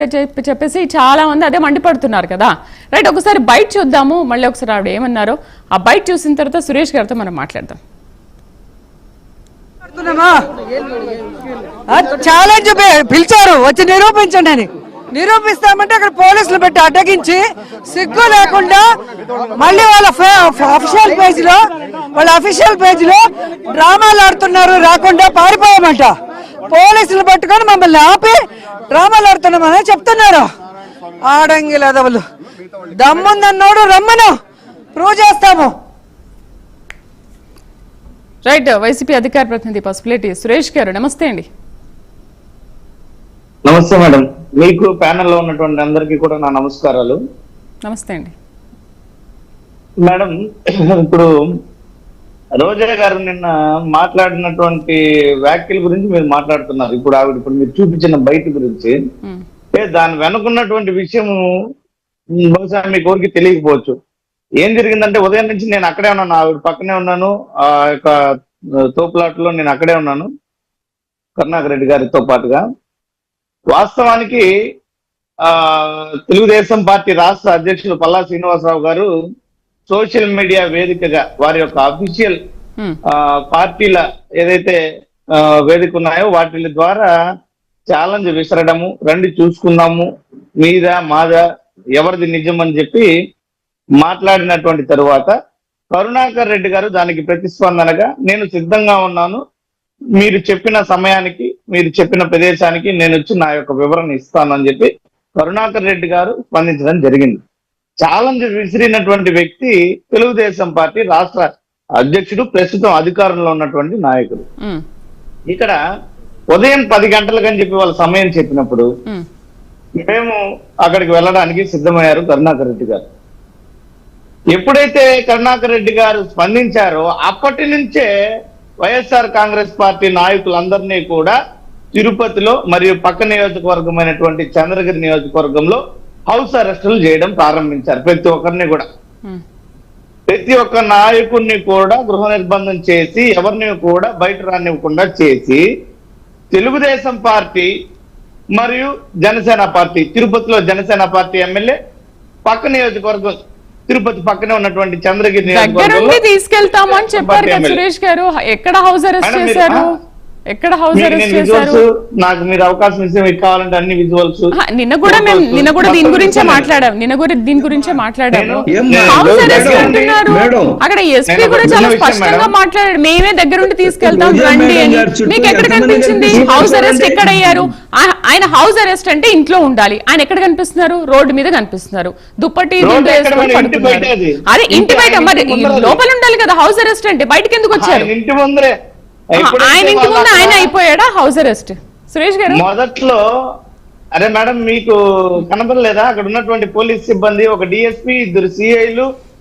చెప్పేసి చాలా మంది అదే మండిపడుతున్నారు కదా. రైట్, ఒకసారి బైట్ చూద్దాము, మళ్ళీ ఒకసారి ఆవిడ ఏమన్నారో ఆ బైట్ చూసిన తర్వాత సురేష్ గారితో మనం మాట్లాడదాం. ఛాలెంజ్ పిలిచారు, వచ్చి నిరూపించండి అని. నిరూపిస్తామంటే అక్కడ పోలీసులు పెట్టి అడ్డగించి సిగ్గు లేకుండా మళ్ళీ వాళ్ళ అఫీషియల్ పేజ్ లో డ్రామాలు ఆడుతున్నారు, రాకుండా పారిపోయామంట. పోలీసులు పట్టుకొని మమ్మల్ని ఆపి డ్రామాలు ఆడుతున్నామని చెప్తున్నారు. ఆడంగి లేదవులు, దమ్ముందన్నోడు రమ్మను, ప్రూవ్ చేస్తాము. రైట్, వైసీపీ అధికార ప్రతినిధి పసుపులేటి సురేష్ గారు, నమస్తే అండి. నమస్తే మేడం, మీకు ప్యానెల్లో ఉన్నటువంటి అందరికీ కూడా నా నమస్కారాలు. నమస్తే అండి. మేడం, ఇప్పుడు రోజా గారు నిన్న మాట్లాడినటువంటి వ్యాఖ్యల గురించి మీరు మాట్లాడుతున్నారు. ఇప్పుడు మీరు చూపించిన బయట గురించి దాని వెనుకున్నటువంటి విషయం బహుశా మీకు ఊరికి తెలియకపోవచ్చు. ఏం జరిగిందంటే, ఉదయం నుంచి నేను అక్కడే ఉన్నాను, ఆవిడ పక్కనే ఉన్నాను, ఆ యొక్క తోపులాట్లో నేను అక్కడే ఉన్నాను కరుణాకర్ రెడ్డి గారితో పాటుగా. వాస్తవానికి తెలుగుదేశం పార్టీ రాష్ట్ర అధ్యక్షులు పల్లా శ్రీనివాసరావు గారు సోషల్ మీడియా వేదికగా వారి యొక్క అఫీషియల్ పార్టీల ఏదైతే వేదిక ఉన్నాయో వాటి ద్వారా ఛాలెంజ్ విసరడము, రండి చూసుకుందాము, మీద మాదా ఎవరిది నిజం అని చెప్పి మాట్లాడినటువంటి తరువాత కరుణాకర్ రెడ్డి గారు దానికి ప్రతిస్పందనగా నేను సిద్ధంగా ఉన్నాను, మీరు చెప్పిన సమయానికి మీరు చెప్పిన ప్రదేశానికి నేను వచ్చి నా యొక్క వివరణ ఇస్తాను అని చెప్పి కరుణాకర్ రెడ్డి గారు స్పందించడం జరిగింది. ఛాలెంజ్ విసిరినటువంటి వ్యక్తి తెలుగుదేశం పార్టీ రాష్ట్ర అధ్యక్షుడు, ప్రస్తుతం అధికారంలో ఉన్నటువంటి నాయకుడు. ఇక్కడ ఉదయం 10 గంటలకని చెప్పి వాళ్ళ సమయం చెప్పినప్పుడు మేము అక్కడికి వెళ్ళడానికి సిద్ధమయ్యారు కరుణాకర్ రెడ్డి గారు. ఎప్పుడైతే కరుణాకర్ రెడ్డి గారు స్పందించారో అప్పటి నుంచే వైఎస్ఆర్ కాంగ్రెస్ పార్టీ నాయకులందరినీ కూడా తిరుపతిలో మరియు పక్క నియోజకవర్గమైనటువంటి చంద్రగిరి నియోజకవర్గంలో హౌస్ అరెస్టులు చేయడం ప్రారంభించారు. ప్రతి ఒక్కరిని కూడా, ప్రతి ఒక్క నాయకుడిని కూడా గృహ నిర్బంధం చేసి ఎవరిని కూడా బయట రానివ్వకుండా చేసి తెలుగుదేశం పార్టీ మరియు జనసేన పార్టీ, తిరుపతిలో జనసేన పార్టీ ఎమ్మెల్యే, పక్క నియోజకవర్గం తిరుపతి పక్కనే ఉన్నటువంటి చంద్రగిరి నియోజకవర్గంలో తీసుకెళ్తాము అని చెప్పారు కదా సురేష్ గారు. ఎక్కడ హౌస్ అరెస్ట్ చేశారు? ఎక్కడ హౌస్ అరెస్ట్ చేశారు? నాకు మీరు అవకాశం ఇస్తే మీకు కావాలంటే అన్ని విజువల్స్. నిన్న కూడా దీని గురించే మాట్లాడాము. హౌస్ అరెస్ట్ అంటున్నారు. అక్కడ ఎస్పీ కూడా చాలా స్పష్టంగా మాట్లాడాడు, మేమే దగ్గరుండి తీసుకెళ్తాం రండి అని. మీకు ఎక్కడ కనిపించింది హౌస్ అరెస్ట్? ఎక్కడ అయ్యారు? ఆయన హౌస్ అరెస్ట్ అంటే ఇంట్లో ఉండాలి, ఆయన ఎక్కడ కనిపిస్తున్నారు? రోడ్డు మీద కనిపిస్తున్నారు, దుప్పటి అదే ఇంటి బయట. మరి లోపల ఉండాలి కదా హౌస్ అరెస్ట్ అంటే, బయటకి ఎందుకు వచ్చారు? ఇంటి ముందరే, ఆయన ఇంటి ముందు ఆయన అయిపోయాడా హౌస్ అరెస్ట్? సురేష్ గారు మొదట్లో అరే మేడం మీకు కనపడలేదా? అక్కడ ఉన్నటువంటి పోలీస్ సిబ్బంది, ఒక డిఎస్పీ, 2 సిఐలు,